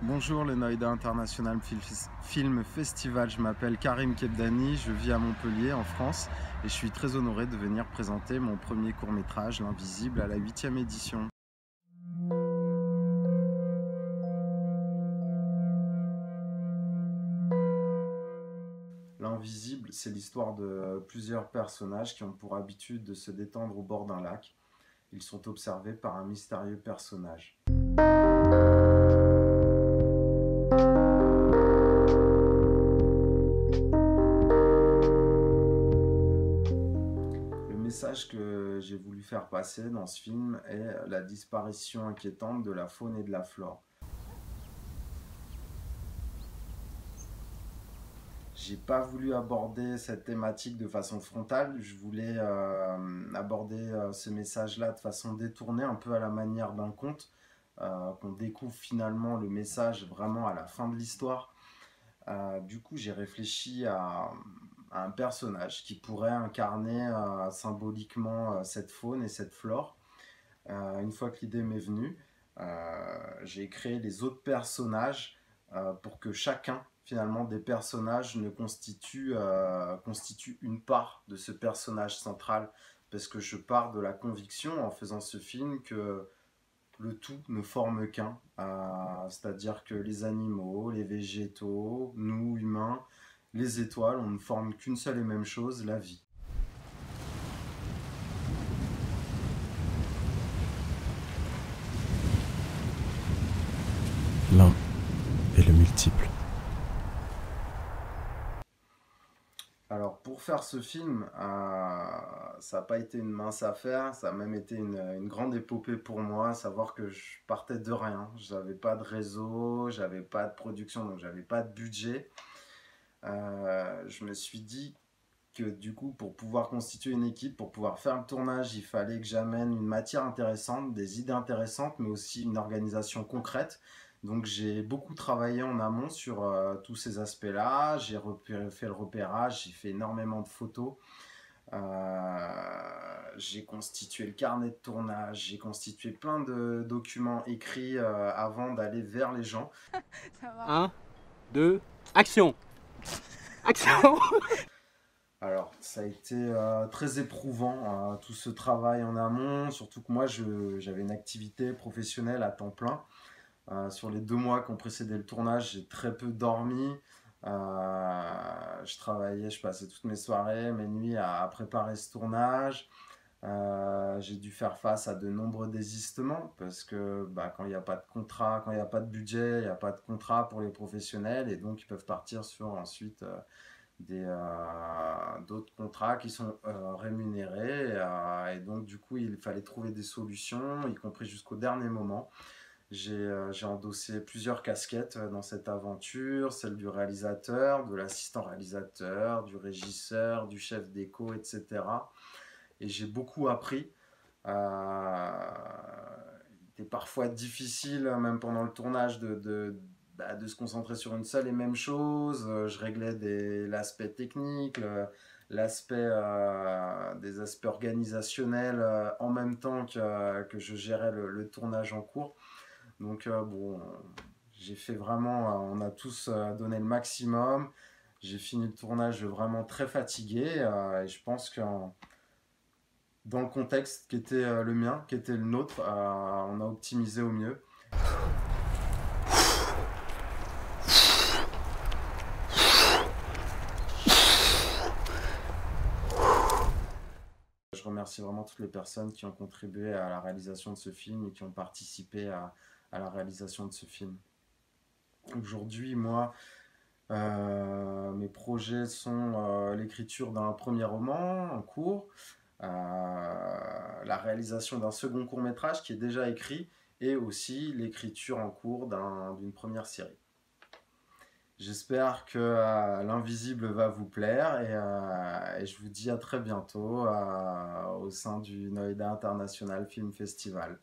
Bonjour le Noida International Film Festival, je m'appelle Karim Kebdani, je vis à Montpellier en France et je suis très honoré de venir présenter mon premier court-métrage, L'Invisible, à la 8e édition. L'Invisible, c'est l'histoire de plusieurs personnages qui ont pour habitude de se détendre au bord d'un lac. Ils sont observés par un mystérieux personnage. Le message que j'ai voulu faire passer dans ce film est la disparition inquiétante de la faune et de la flore. J'ai pas voulu aborder cette thématique de façon frontale, je voulais aborder ce message-là de façon détournée, un peu à la manière d'un conte, qu'on découvre finalement le message vraiment à la fin de l'histoire. Du coup, j'ai réfléchi à un personnage qui pourrait incarner symboliquement cette faune et cette flore. Une fois que l'idée m'est venue, j'ai créé les autres personnages pour que chacun finalement des personnages ne constitue une part de ce personnage central, parce que je pars de la conviction en faisant ce film que le tout ne forme qu'un, c'est-à-dire que les animaux, les végétaux, nous humains, les étoiles, on ne forme qu'une seule et même chose, la vie. L'un et le multiple. Alors pour faire ce film, ça n'a pas été une mince affaire, ça a même été une grande épopée pour moi, savoir que je partais de rien, j'avais pas de réseau, j'avais pas de production, donc j'avais pas de budget. Je me suis dit que du coup pour pouvoir constituer une équipe, pour pouvoir faire le tournage, il fallait que j'amène une matière intéressante, des idées intéressantes, mais aussi une organisation concrète. Donc j'ai beaucoup travaillé en amont sur tous ces aspects-là, fait le repérage, j'ai fait énormément de photos, j'ai constitué le carnet de tournage, j'ai constitué plein de documents écrits avant d'aller vers les gens. 1, 2, action. Action. Alors, ça a été très éprouvant, tout ce travail en amont, surtout que moi, j'avais une activité professionnelle à temps plein. Sur les 2 mois qui ont précédé le tournage, j'ai très peu dormi. Je travaillais, je passais toutes mes soirées, mes nuits à préparer ce tournage. J'ai dû faire face à de nombreux désistements parce que quand il n'y a pas de contrat, quand il n'y a pas de budget, il n'y a pas de contrat pour les professionnels et donc ils peuvent partir sur ensuite d'autres contrats qui sont rémunérés et donc du coup il fallait trouver des solutions, y compris jusqu'au dernier moment. J'ai endossé plusieurs casquettes dans cette aventure, celle du réalisateur, de l'assistant réalisateur, du régisseur, du chef déco, etc. Et j'ai beaucoup appris. Il était parfois difficile, même pendant le tournage, de se concentrer sur une seule et même chose. Je réglais l'aspect technique, des aspects organisationnels en même temps que je gérais le tournage en cours. Donc bon, j'ai fait vraiment, on a tous donné le maximum. J'ai fini le tournage vraiment très fatigué et je pense que dans le contexte qui était le mien, qui était le nôtre, on a optimisé au mieux. Je remercie vraiment toutes les personnes qui ont contribué à la réalisation de ce film et qui ont participé à la réalisation de ce film. Aujourd'hui, moi, mes projets sont l'écriture d'un premier roman en cours, la réalisation d'un second court-métrage qui est déjà écrit et aussi l'écriture en cours d'une première série. J'espère que l'Invisible va vous plaire et je vous dis à très bientôt au sein du Noida International Film Festival.